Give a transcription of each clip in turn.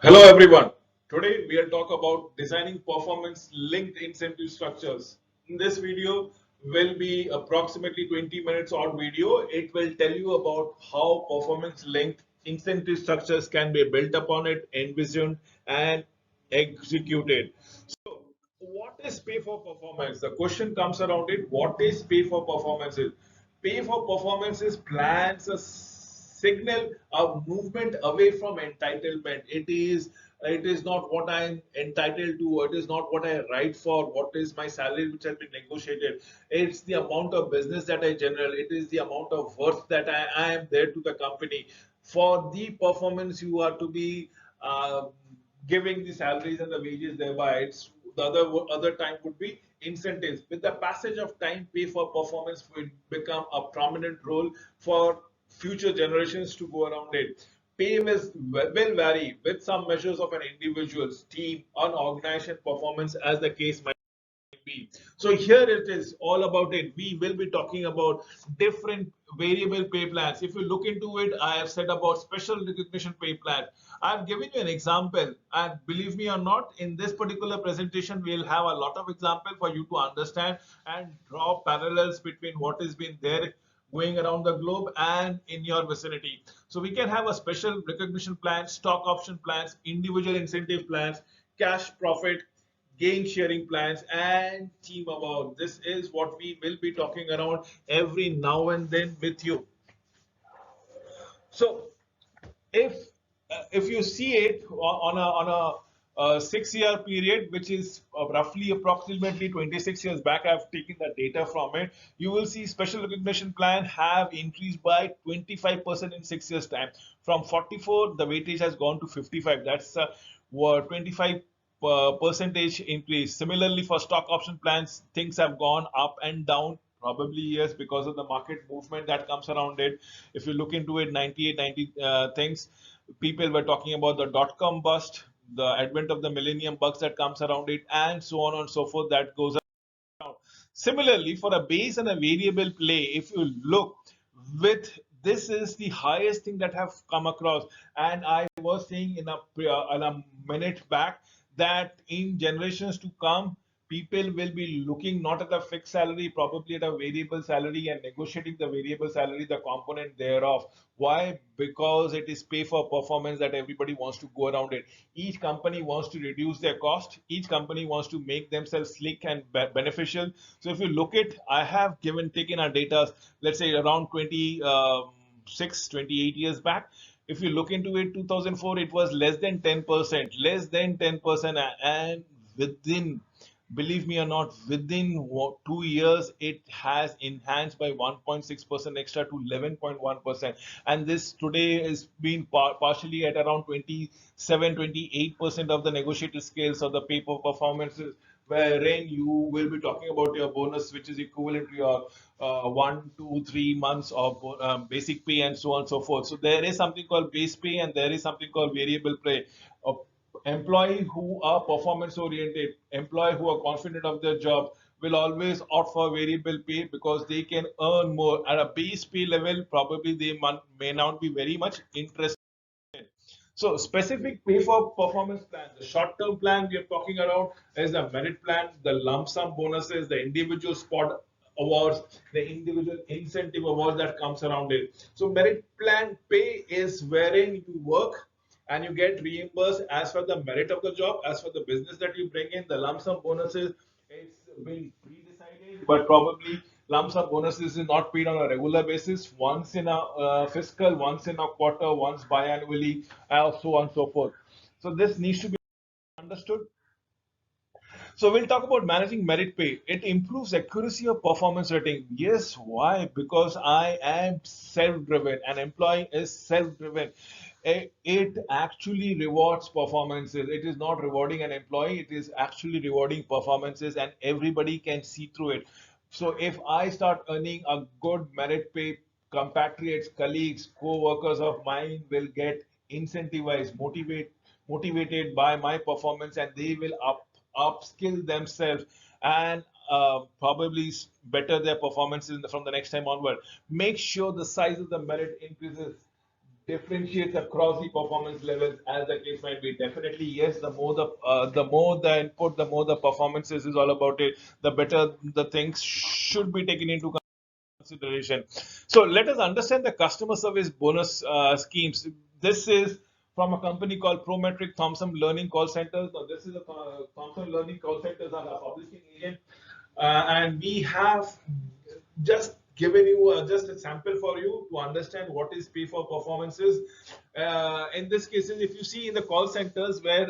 Hello everyone. Today we will talk about designing performance linked incentive structures. In this video will be approximately 20 minutes odd video. It will tell you about how performance linked incentive structures can be built upon it, envisioned and executed. So what is pay for performance? The question comes around it. What is pay for performance? Pay for performance is plans a signal a movement away from entitlement. It is not what I'm entitled to, it is not what I write for, what is my salary which has been negotiated. It's the amount of business that I generate, it is the amount of worth that I am there to the company. For the performance you are to be giving the salaries and the wages thereby. It's the other time would be incentives. With the passage of time, pay for performance will become a prominent role for future generations to go around it. Pay will vary with some measures of an individual's team, an organization performance, as the case might be. So here it is all about it. We will be talking about different variable pay plans. If you look into it, I have said about special recognition pay plan. I've given you an example, and believe me or not, in this particular presentation, we'll have a lot of example for you to understand and draw parallels between what has been there going around the globe and in your vicinity. So we can have a special recognition plan, stock option plans, individual incentive plans, cash profit, gain sharing plans, and team award. This is what we will be talking around every now and then with you. So if if you see it on a 6 year period, which is roughly approximately 26 years back, I've taken the data from it. You will see special recognition plan have increased by 25% in 6 years time. From 44, the weightage has gone to 55. That's a 25 percentage increase. Similarly, for stock option plans, things have gone up and down. Probably yes, because of the market movement that comes around it. If you look into it, 98, 90 things, people were talking about the dot-com bust, the advent of the millennium bugs that comes around it, and so on and so forth that goes around. Similarly, for a base and a variable play, if you look with this is the highest thing that have come across, and I was saying in a minute back that in generations to come, people will be looking not at a fixed salary, probably at a variable salary and negotiating the variable salary, the component thereof. Why? Because it is pay for performance that everybody wants to go around it. Each company wants to reduce their cost. Each company wants to make themselves slick and beneficial. So if you look at, I have taken our data, let's say around 26, 28 years back. If you look into it, 2004, it was less than 10%, less than 10%, and within, believe me or not, within 2 years it has enhanced by 1.6% extra to 11.1%, and this today is being partially at around 27, 28% of the negotiated scales of the paper performances, wherein you will be talking about your bonus, which is equivalent to your 1, 2, 3 months of basic pay and so on and so forth. So there is something called base pay and there is something called variable pay. Employee who are performance oriented, employee who are confident of their job will always opt for variable pay because they can earn more. At a base pay level, probably they may not be very much interested. So specific pay for performance plan, the short-term plan we are talking around is the merit plan, the lump sum bonuses, the individual spot awards, the individual incentive awards that comes around it. So merit plan pay is wherein you work and you get reimbursed as per the merit of the job, as for the business that you bring in. The lump sum bonuses, it's been pre-decided, but probably lump sum bonuses is not paid on a regular basis, once in a fiscal, once in a quarter, once biannually, so on and so forth. So this needs to be understood. So we'll talk about managing merit pay. It improves accuracy of performance rating. Yes, why? Because I am self-driven. An employee is self-driven. It actually rewards performances. It is not rewarding an employee. It is actually rewarding performances, and everybody can see through it. So if I start earning a good merit pay, compatriots, colleagues, co-workers of mine will get incentivized, motivated by my performance, and they will upskill themselves and probably better their performances from the next time onward. Make sure the size of the merit increases. differentiates across the performance levels as the case might be. Definitely, yes. The more the input, the more the performances is all about it. The better the things should be taken into consideration. So let us understand the customer service bonus schemes. This is from a company called Prometric Thomson Learning Call Centers. Now, this is a Thomson Learning Call Centers are a publishing agent, and we have just given you just a sample for you to understand what is pay for performances. In this case, if you see in the call centers where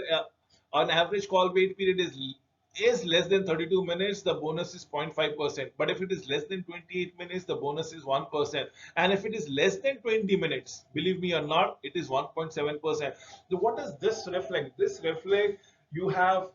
on average call wait period is less than 32 minutes, the bonus is 0.5%. But if it is less than 28 minutes, the bonus is 1%. And if it is less than 20 minutes, believe me or not, it is 1.7%. So what does this reflect? This reflect you have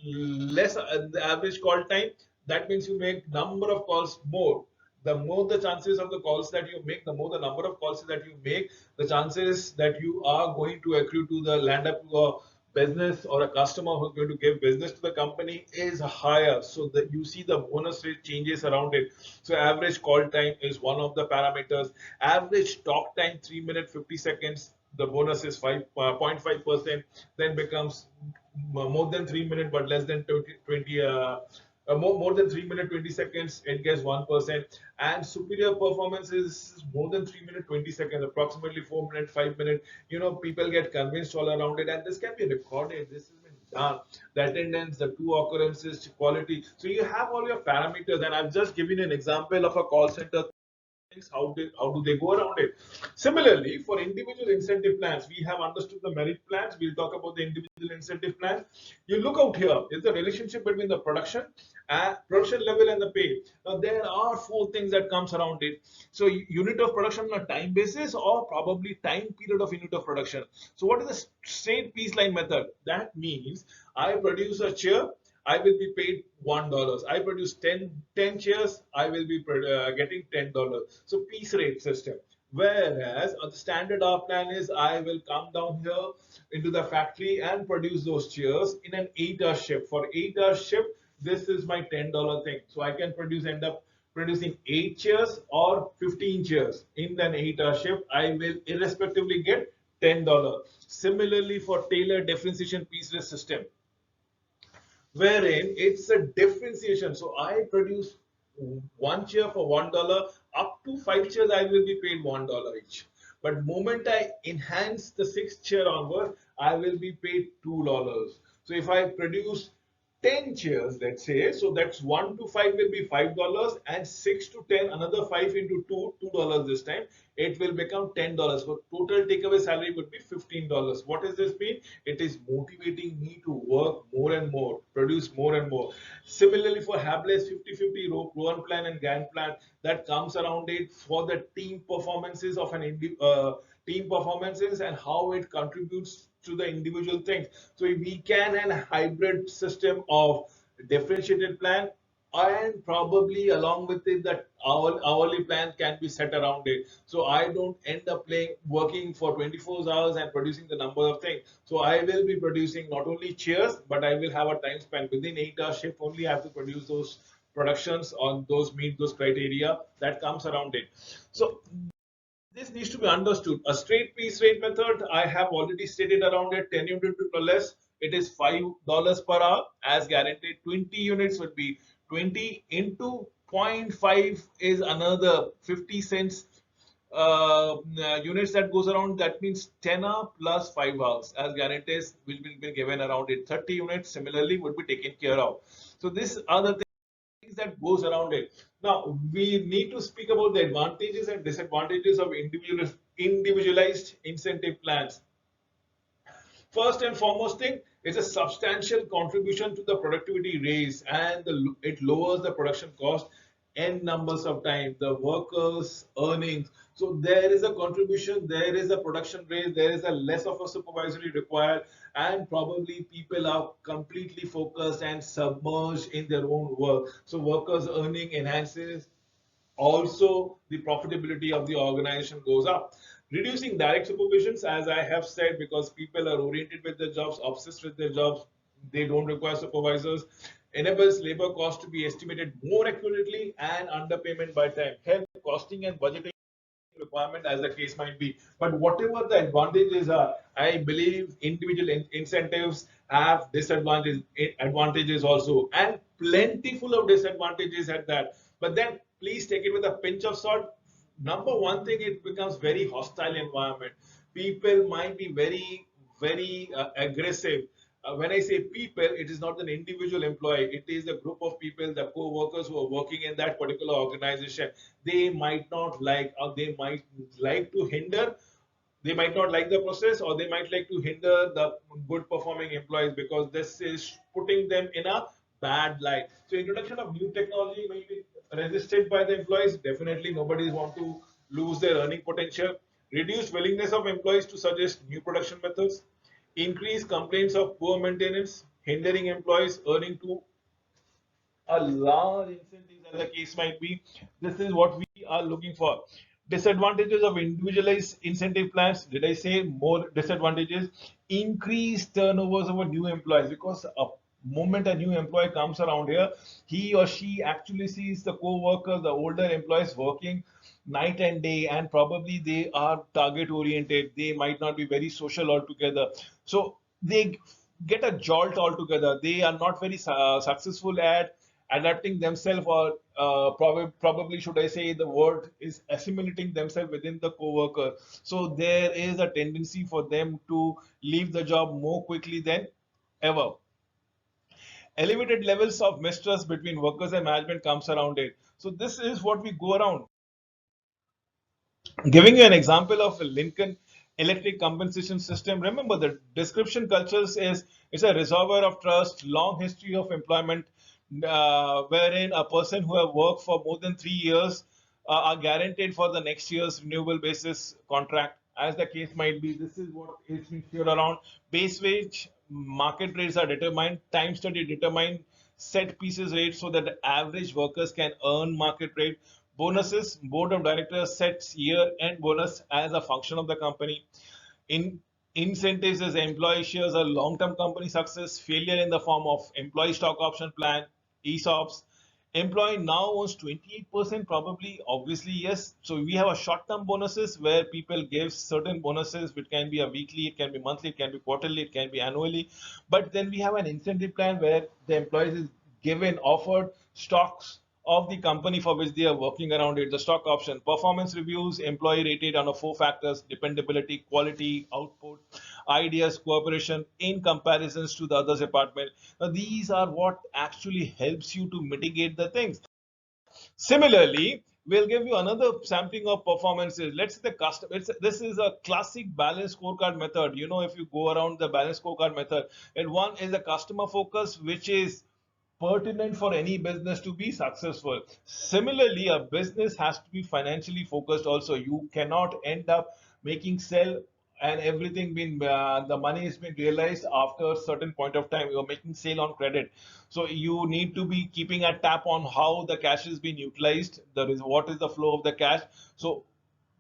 less the average call time. That means you make number of calls more. The more the chances of the calls that you make, the more the number of calls that you make, the chances that you are going to accrue to the land up to a business or a customer who's going to give business to the company is higher. So that you see the bonus rate changes around it. So average call time is one of the parameters. Average talk time 3 minutes 50 seconds. The bonus is 5.5%. Then becomes more than 3 minutes but less than 20 more than 3 minutes 20 seconds, it gets 1%. And superior performance is more than 3 minutes 20 seconds, approximately 4 minutes 5 minutes. People get convinced all around it, and this can be recorded. This has been done. The attendance, the two occurrences, quality. So you have all your parameters, and I've just given an example of a call center. How do they go around it? Similarly, for individual incentive plans, we have understood the merit plans. We'll talk about the individual incentive plans. You look out here is the relationship between the production level and the pay. Now there are four things that comes around it. So unit of production on a time basis or probably time period of unit of production. So what is the straight piece line method? That means I produce a chair, I will be paid $1. I produce 10 chairs, I will be getting $10. So piece rate system. Whereas the standard hour plan is I will come down here into the factory and produce those chairs in an 8-hour shift. For 8-hour shift, this is my $10 thing. So I can end up producing 8 chairs or 15 chairs in an 8-hour shift. I will irrespectively get $10. Similarly, for Taylor differentiation piece rate system, wherein it's a differentiation. So I produce one chair for $1, up to 5 chairs I will be paid $1 each. But moment I enhance the sixth chair onward, I will be paid $2. So if I produce 10 chairs, let's say, so that's 1 to 5 will be $5, and 6 to 10, another 5 into 2, $2 this time, it will become $10. So total takeaway salary would be $15. What does this mean? It is motivating me to work more and more, produce more and more. Similarly, for Habless 50-50 Rowan plan and Gantt plan, that comes around it for the team performances of team performances and how it contributes to the individual things. So we can have a hybrid system of differentiated plan, and probably along with it that hourly plan can be set around it. So I don't end up working for 24 hours and producing the number of things. So I will be producing not only chairs, but I will have a time span within 8-hour shift only. I have to produce those productions on those meet those criteria that comes around it. So this needs to be understood. A straight piece rate method, I have already stated around it, 10 units or less, it is $5 per hour as guaranteed. 20 units would be 20 into 0.5 is another 50 cents units that goes around. That means 10 hour plus 5 hours as guarantees will be given around it. 30 units similarly would be taken care of. So these are the things that goes around it. Now we need to speak about the advantages and disadvantages of individualized incentive plans. First and foremost thing, it's a substantial contribution to the productivity raise, and it lowers the production cost n numbers of time, the workers' earnings. So there is a contribution, there is a production raise, there is a less of a supervisory required, and probably people are completely focused and submerged in their own work. So workers' earning enhances, also the profitability of the organization goes up. Reducing direct supervisions, as I have said, because people are oriented with their jobs, obsessed with their jobs, they don't require supervisors. Enables labor cost to be estimated more accurately and underpayment by time. Help costing and budgeting requirement as the case might be. But whatever the advantages are, I believe individual incentives have advantages also, and plentiful of disadvantages at that. But then please take it with a pinch of salt. Number one thing, it becomes very hostile environment. People might be very aggressive. When I say people, it is not an individual employee. It is a group of people, the co-workers who are working in that particular organization. They might not like, or they might like to hinder. They might not like the process, or they might like to hinder the good performing employees because this is putting them in a bad light. So introduction of new technology may be resisted by the employees. Definitely nobody want to lose their earning potential. Reduced willingness of employees to suggest new production methods. Increased complaints of poor maintenance, hindering employees earning to a large incentives as the case might be. This is what we are looking for. Disadvantages of individualized incentive plans. Did I say more disadvantages? Increased turnovers of a new employees, because a moment a new employee comes around here, he or she actually sees the co-workers, the older employees working night and day, and probably they are target oriented. They might not be very social altogether. So they get a jolt altogether. They are not very successful at adapting themselves, or probably should I say the word is assimilating themselves within the co-worker. So there is a tendency for them to leave the job more quickly than ever. Elevated levels of mistrust between workers and management comes around it. So this is what we go around. Giving you an example of a Lincoln electric compensation system, remember the description cultures is a reservoir of trust, long history of employment, wherein a person who have worked for more than 3 years are guaranteed for the next year's renewable basis contract. As the case might be, this is what is here around. Base wage, market rates are determined, time study determined, set pieces rate so that the average workers can earn market rate. Bonuses, board of directors sets year-end bonus as a function of the company. In incentives as employee shares a long-term company success, failure in the form of employee stock option plan, ESOPs. Employee now owns 28%, probably, obviously, yes. So we have a short-term bonuses where people give certain bonuses, which can be a weekly, it can be monthly, it can be quarterly, it can be annually. But then we have an incentive plan where the employees is given, offered stocks of the company for which they are working around it. The stock option, performance reviews, employee rated on a four factors: dependability, quality, output, ideas, cooperation in comparisons to the other department. Now, these are what actually helps you to mitigate the things. Similarly, we'll give you another sampling of performances. Let's say the customer, this is a classic balanced scorecard method. You know, if you go around the balanced scorecard method, and one is the customer focus, which is pertinent for any business to be successful. Similarly, a business has to be financially focused also. You cannot end up making sell and everything being the money has been realized after a certain point of time. You're making sale on credit, so you need to be keeping a tap on how the cash is being utilized. There is what is the flow of the cash. So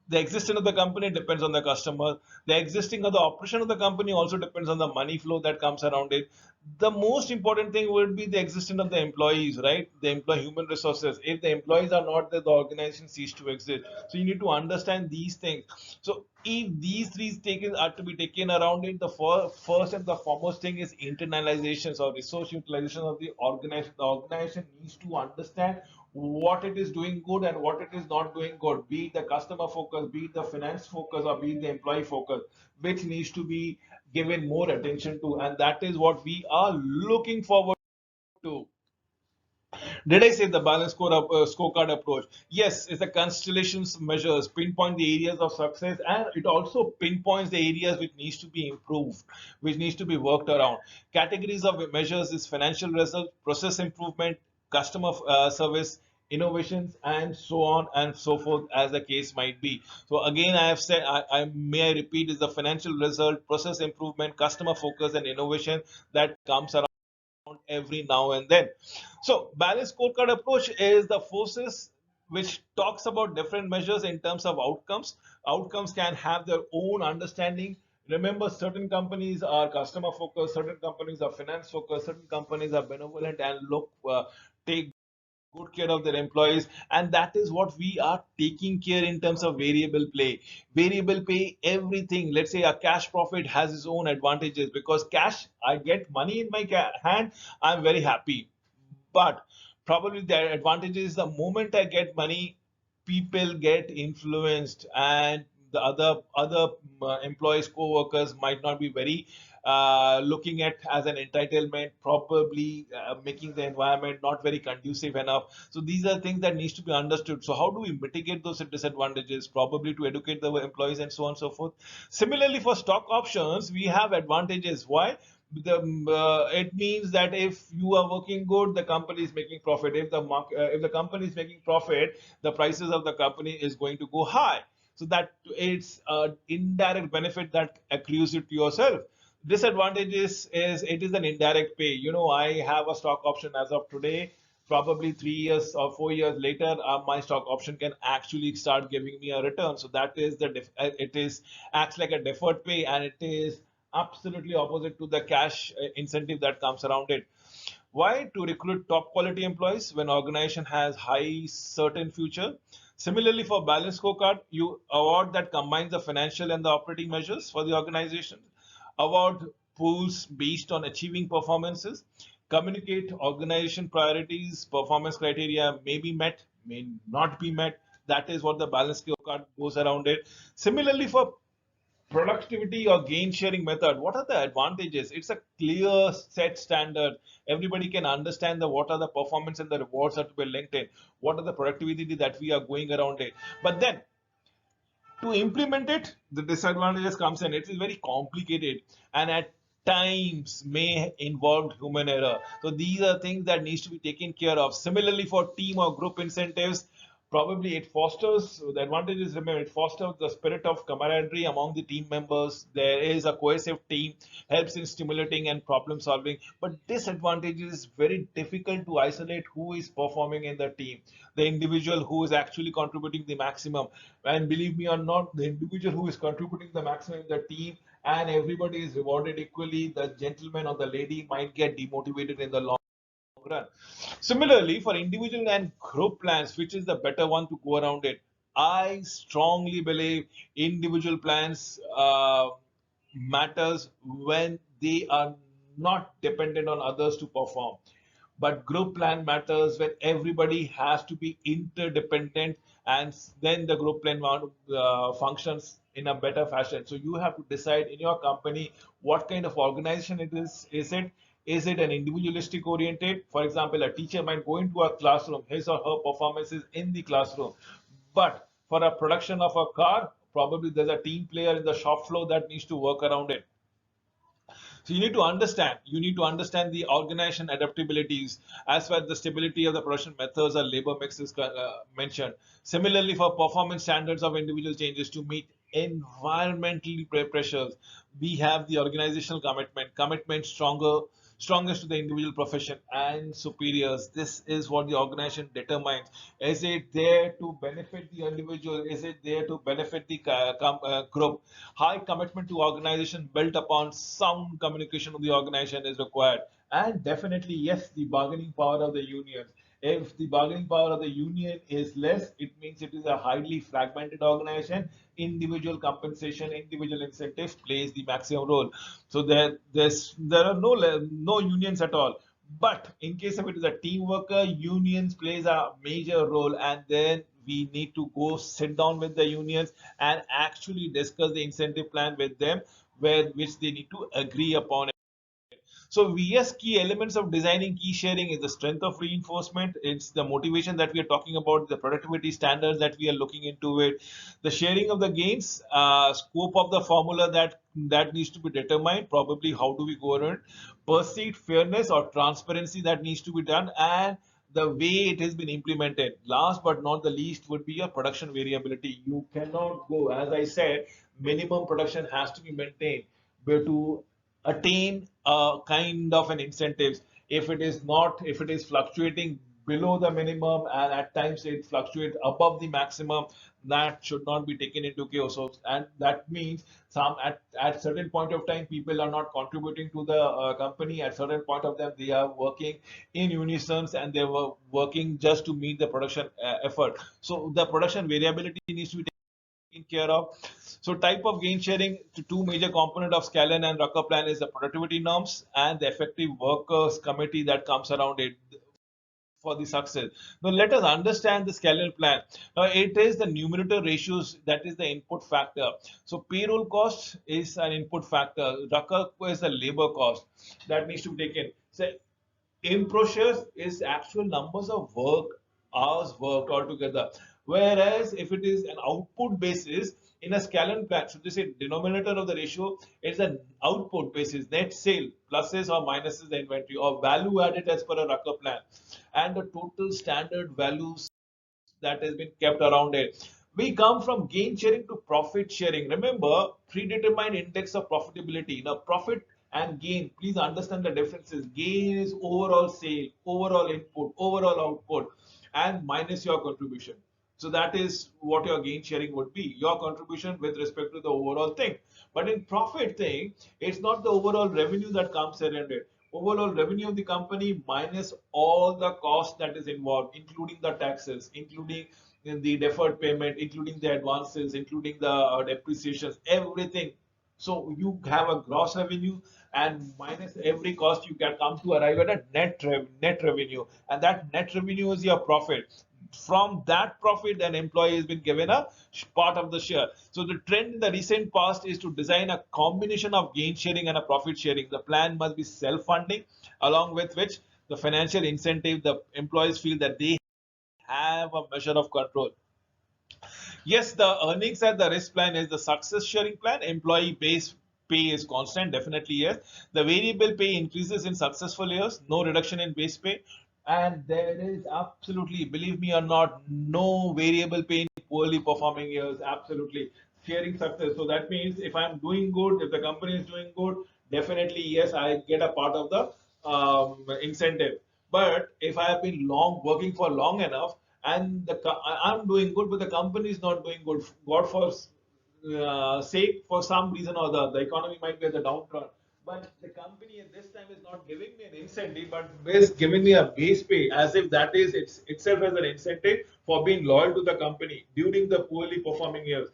the existence of the company depends on the customer. The existing of the operation of the company also depends on the money flow that comes around it. The most important thing would be the existence of the employees, right? The employee human resources. If the employees are not there, the organization ceases to exist. So you need to understand these things. So if these three taken are to be taken around it, the first and the foremost thing is internalizations or resource utilization of the organization. The organization needs to understand what it is doing good and what it is not doing good, be it the customer focus, be it the finance focus, or be it the employee focus, which needs to be given more attention to. And that is what we are looking forward to. Did I say the scorecard approach? Yes, it's the constellations measures, pinpoint the areas of success, and it also pinpoints the areas which needs to be improved, which needs to be worked around. Categories of measures is financial result, process improvement, customer service, innovations, and so on and so forth, as the case might be. So again, I have said, I repeat, is the financial result, process improvement, customer focus, and innovation that comes around every now and then. So balanced scorecard approach is the forces which talks about different measures in terms of outcomes. Outcomes can have their own understanding. Remember, certain companies are customer focused, certain companies are finance focused, certain companies are benevolent and look take good care of their employees, and that is what we are taking care in terms of variable pay. Variable pay, everything. Let's say a cash profit has its own advantages, because cash, I get money in my hand, I'm very happy. But probably the advantage is the moment I get money, people get influenced, and the other employees, co-workers might not be very looking at as an entitlement, probably making the environment not very conducive enough. So these are things that needs to be understood. So how do we mitigate those disadvantages? Probably to educate the employees and so on and so forth. Similarly, for stock options, we have advantages. Why? It means that if you are working good, the company is making profit. If the company is making profit, the prices of the company is going to go high. So that it's an indirect benefit that accrues it to yourself. Disadvantage is it is an indirect pay. I have a stock option as of today. Probably 3 years or 4 years later, my stock option can actually start giving me a return. So that is it is acts like a deferred pay, and it is absolutely opposite to the cash incentive that comes around it. Why? To recruit top quality employees when organization has high certain future. Similarly, for balanced scorecard, you award that combines the financial and the operating measures for the organization. Award pools based on achieving performances. Communicate organization priorities, performance criteria may be met, may not be met. That is what the balanced scorecard goes around it. Similarly, for productivity or gain sharing method, what are the advantages? It's a clear set standard. Everybody can understand the what are the performance and the rewards that to be linked in, what are the productivity that we are going around it. But then to implement it, the disadvantages comes in. It is very complicated, and at times may involve human error. So these are things that needs to be taken care of. Similarly, for team or group incentives, probably it fosters the advantages. Remember, it fosters the spirit of camaraderie among the team members. There is a cohesive team, helps in stimulating and problem solving. But disadvantage is very difficult to isolate who is performing in the team, the individual who is actually contributing the maximum. And believe me or not, the individual who is contributing the maximum in the team and everybody is rewarded equally, the gentleman or the lady might get demotivated in the long run. Similarly, for individual and group plans, which is the better one to go around it? I strongly believe individual plans matters when they are not dependent on others to perform. But group plan matters when everybody has to be interdependent, and then the group plan functions in a better fashion. So you have to decide in your company what kind of organization it is. Is it an individualistic oriented? For example, a teacher might go into a classroom, his or her performance is in the classroom. But for a production of a car, probably there's a team player in the shop floor that needs to work around it. So you need to understand the organization adaptabilities as well as the stability of the production methods or labor mix is mentioned. Similarly, for performance standards of individual changes to meet environmental pressures, we have the organizational commitment strongest to the individual profession and superiors. This is what the organization determines. Is it there to benefit the individual? Is it there to benefit the group? High commitment to organization built upon sound communication of the organization is required. And definitely, yes, the bargaining power of the union. If the bargaining power of the union is less, it means it is a highly fragmented organization. Individual compensation, individual incentives plays the maximum role. So there are no unions at all. But in case of it is a team worker, unions plays a major role, and then we need to go sit down with the unions and actually discuss the incentive plan with them, where which they need to agree upon. So VS key elements of designing key sharing is the strength of reinforcement. It's the motivation that we are talking about, the productivity standards that we are looking into it, the sharing of the gains, scope of the formula that needs to be determined. Probably how do we go around, perceived fairness or transparency that needs to be done, and the way it has been implemented. Last but not the least would be your production variability. You cannot go, as I said, minimum production has to be maintained where to attain a kind of an incentives. If it is fluctuating below the minimum, and at times it fluctuates above the maximum. That should not be taken into account. So, and that means some at certain point of time people are not contributing to the company. At certain point of time they are working in unison and they were working just to meet the production effort. So the production variability needs to be taken care of. So type of gain sharing to two major component of Scalene and Rucker plan is the productivity norms and the effective workers committee that comes around it for the success. Now let us understand the Scalene plan. Now it is the numerator ratios that is the input factor. So payroll cost is an input factor. Rucker is the labor cost that needs to be taken. So improcious is actual numbers of work hours worked altogether. Whereas if it is an output basis in a Scalene plan, so this is denominator of the ratio is an output basis, net sale, pluses or minuses the inventory or value added as per a Rucker plan, and the total standard values that has been kept around it. We come from gain sharing to profit sharing. Remember, predetermined index of profitability. Now, profit and gain, please understand the differences. Gain is overall sale, overall input, overall output, and minus your contribution. So that is what your gain sharing would be, your contribution with respect to the overall thing. But in profit thing, it's not the overall revenue that comes around it. Overall revenue of the company minus all the cost that is involved, including the taxes, including the deferred payment, including the advances, including the depreciations, everything. So you have a gross revenue and minus every cost you can come to arrive at a net revenue, and that net revenue is your profit. From that profit, an employee has been given a part of the share. So the trend in the recent past is to design a combination of gain sharing and a profit sharing. The plan must be self-funding, along with which the financial incentive the employees feel that they have a measure of control. Yes, the earnings and the risk plan is the success sharing plan. Employee base pay is constant, definitely yes. The variable pay increases in successful years, no reduction in base pay. And there is absolutely, believe me or not, no variable pay in poorly performing years. Absolutely. Sharing success. So that means if I'm doing good, if the company is doing good, definitely yes, I get a part of the incentive. But if I have been long working for long enough, and I'm doing good, but the company is not doing good. God for sake, for some reason or the economy might be at the downturn. But the company at this time is not giving me an incentive, but is giving me a base pay as if that is itself as an incentive for being loyal to the company during the poorly performing years.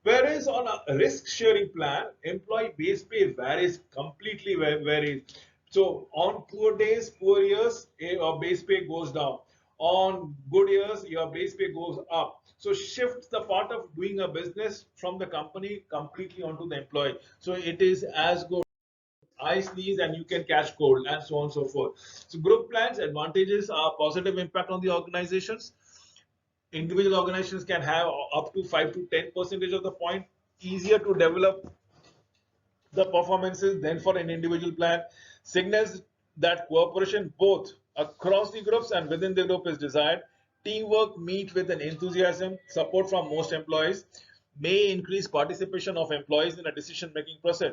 Whereas on a risk sharing plan, employee base pay varies completely varies. So on poor days, poor years, your base pay goes down. On good years, your base pay goes up. So shifts the part of doing a business from the company completely onto the employee. So it is as good. I sneeze and you can catch cold, and so on and so forth. So group plans advantages are positive impact on the organizations. Individual organizations can have up to 5 to 10% of the point, easier to develop the performances than for an individual plan. Signals that cooperation both across the groups and within the group is desired. Teamwork meet with an enthusiasm, support from most employees may increase participation of employees in a decision making process.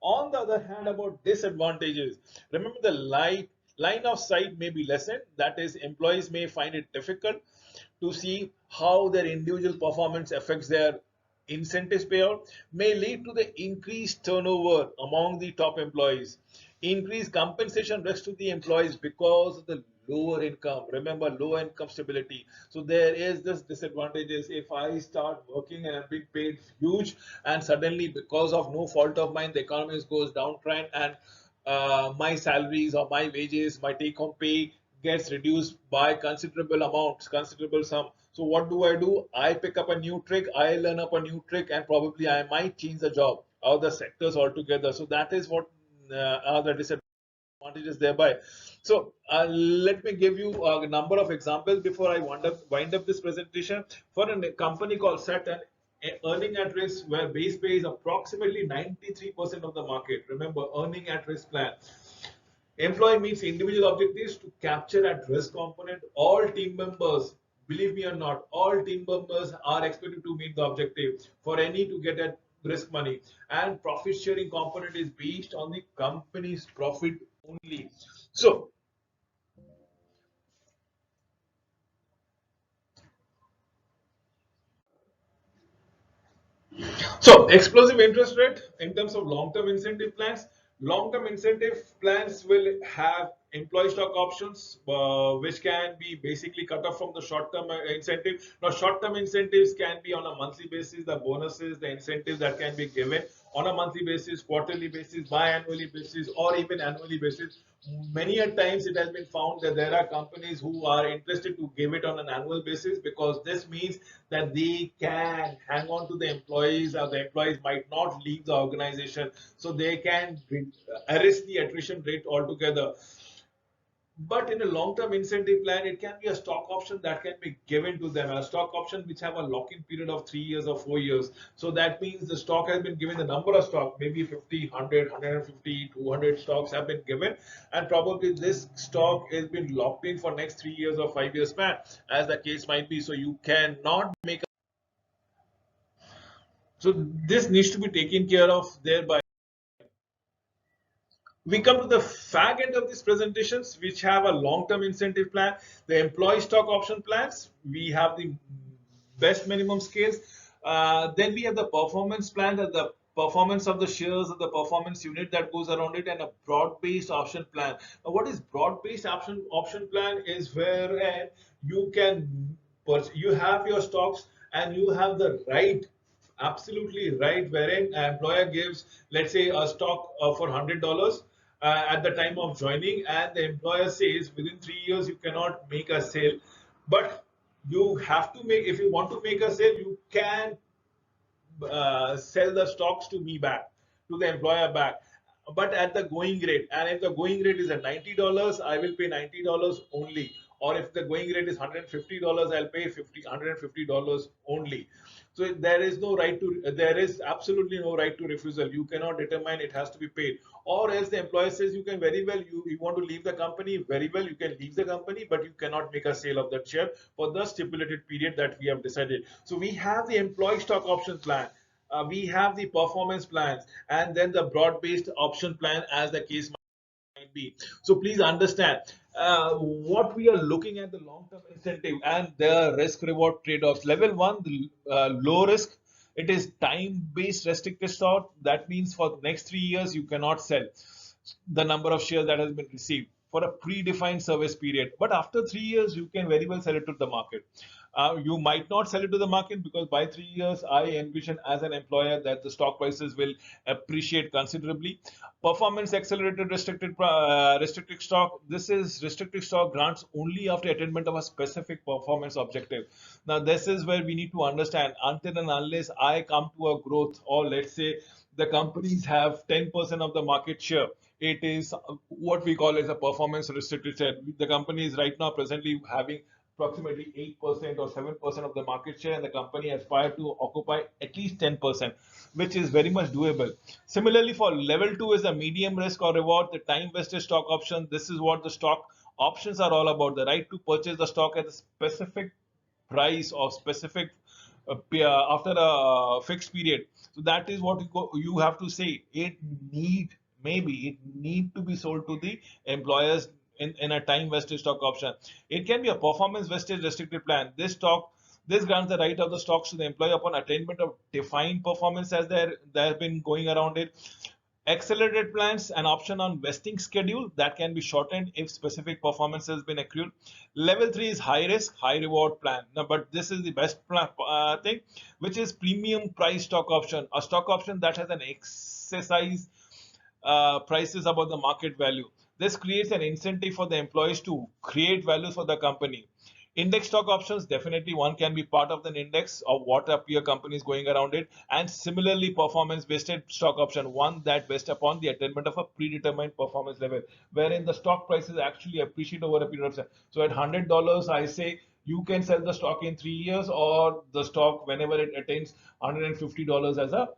On the other hand, about disadvantages, remember the line of sight may be lessened, that is, employees may find it difficult to see how their individual performance affects their incentives payout, may lead to the increased turnover among the top employees, increased compensation risk to the employees because of the lower income. Remember, low income stability. So there is this disadvantages. If I start working and I'm being paid huge, and suddenly because of no fault of mine, the economy goes downtrend, and my salaries or my wages, my take home pay gets reduced by considerable amounts, considerable sum. So what do? I pick up a new trick, I learn up a new trick, and probably I might change the job or the sectors altogether. So that is what are the disadvantages thereby. So let me give you a number of examples before I wind up this presentation. For a company called Saturn, earning at risk where base pay is approximately 93% of the market. Remember, earning at risk plan. Employee meets individual objectives to capture at risk component. All team members, believe me or not, all team members are expected to meet the objective for any to get at risk money. And profit sharing component is based on the company's profit only. So So, explosive interest rate in terms of long-term incentive plans. Long-term incentive plans will have employee stock options, which can be basically cut off from the short-term incentive. Now, short-term incentives can be on a monthly basis. The bonuses, the incentives that can be given on a monthly basis, quarterly basis, biannually basis, or even annually basis. Many a times it has been found that there are companies who are interested to give it on an annual basis, because this means that they can hang on to the employees, or the employees might not leave the organization, so they can arrest the attrition rate altogether. But in a long-term incentive plan, it can be a stock option that can be given to them, a stock option which have a lock-in period of 3 years or 4 years. So that means the stock has been given, the number of stock, maybe 50, 100, 150, 200 stocks have been given, and probably this stock has been locked in for next 3 years or 5 years span, as the case might be. So you cannot make. So this needs to be taken care of thereby. We come to the fag end of these presentations, which have a long-term incentive plan, the employee stock option plans. We have the best minimum scales. Then we have the performance plan, the performance of the shares of the performance unit that goes around it, and a broad-based option plan. Now, what is broad-based option plan is where you can you have your stocks and you have the right, absolutely right, wherein an employer gives, let's say, a stock for $100 at the time of joining, and the employer says within 3 years you cannot make a sale, but you have to make, if you want to make a sale, you can sell the stocks to me back, to the employer back, but at the going rate. And if the going rate is at $90, I will pay $90 only. Or if the going rate is $150, I'll pay $150 only. So there is no right to, there is absolutely no right to refusal. You cannot determine, it has to be paid. Or else the employer says you can very well, you want to leave the company, very well, you can leave the company, but you cannot make a sale of that share for the stipulated period that we have decided. So we have the employee stock option plan. We have the performance plans, and then the broad-based option plan, as the case might be. So please understand what we are looking at, the long-term incentive and the risk-reward trade-offs. Level one, the low risk. It is time-based restricted stock. That means for the next 3 years you cannot sell the number of shares that has been received for a predefined service period. But after 3 years, you can very well sell it to the market. You might not sell it to the market, because by 3 years, I envision as an employer that the stock prices will appreciate considerably. Performance accelerated restricted stock. This is restricted stock grants only after attainment of a specific performance objective. Now, this is where we need to understand, until and unless I come to a growth, or let's say the companies have 10% of the market share, it is what we call as a performance restricted share. The company is right now presently having approximately 8% or 7% of the market share, and the company aspires to occupy at least 10%, which is very much doable. Similarly, for level 2 is a medium risk or reward, the time vested stock option. This is what the stock options are all about, the right to purchase the stock at a specific price or specific after a fixed period. So that is what you have to say. It need to be sold to the employers in a time vested stock option. It can be a performance vested restricted plan. This grants the right of the stocks to the employee upon attainment of defined performance, as there have been going around it. Accelerated plans, an option on vesting schedule that can be shortened if specific performance has been accrued. Level 3 is high risk, high reward plan. Now, but this is the best thing, which is premium price stock option, a stock option that has an exercise prices above the market value. This creates an incentive for the employees to create value for the company. Index stock options, definitely one can be part of the index of what a peer company is going around it. And similarly, performance based stock option, one that based upon the attainment of a predetermined performance level, wherein the stock prices actually appreciate over a period of time. So at $100, I say you can sell the stock in 3 years, or the stock whenever it attains $150 as a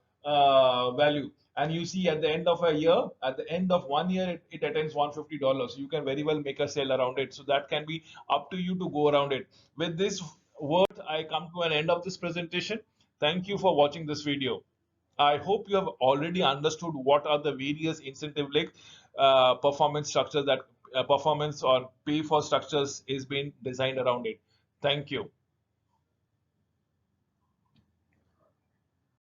value. And you see at the end of a year, at the end of 1 year, it attains $150. So you can very well make a sale around it. So that can be up to you to go around it. With this word, I come to an end of this presentation. Thank you for watching this video. I hope you have already understood what are the various incentive linked performance structures that performance or pay for structures is being designed around it. Thank you.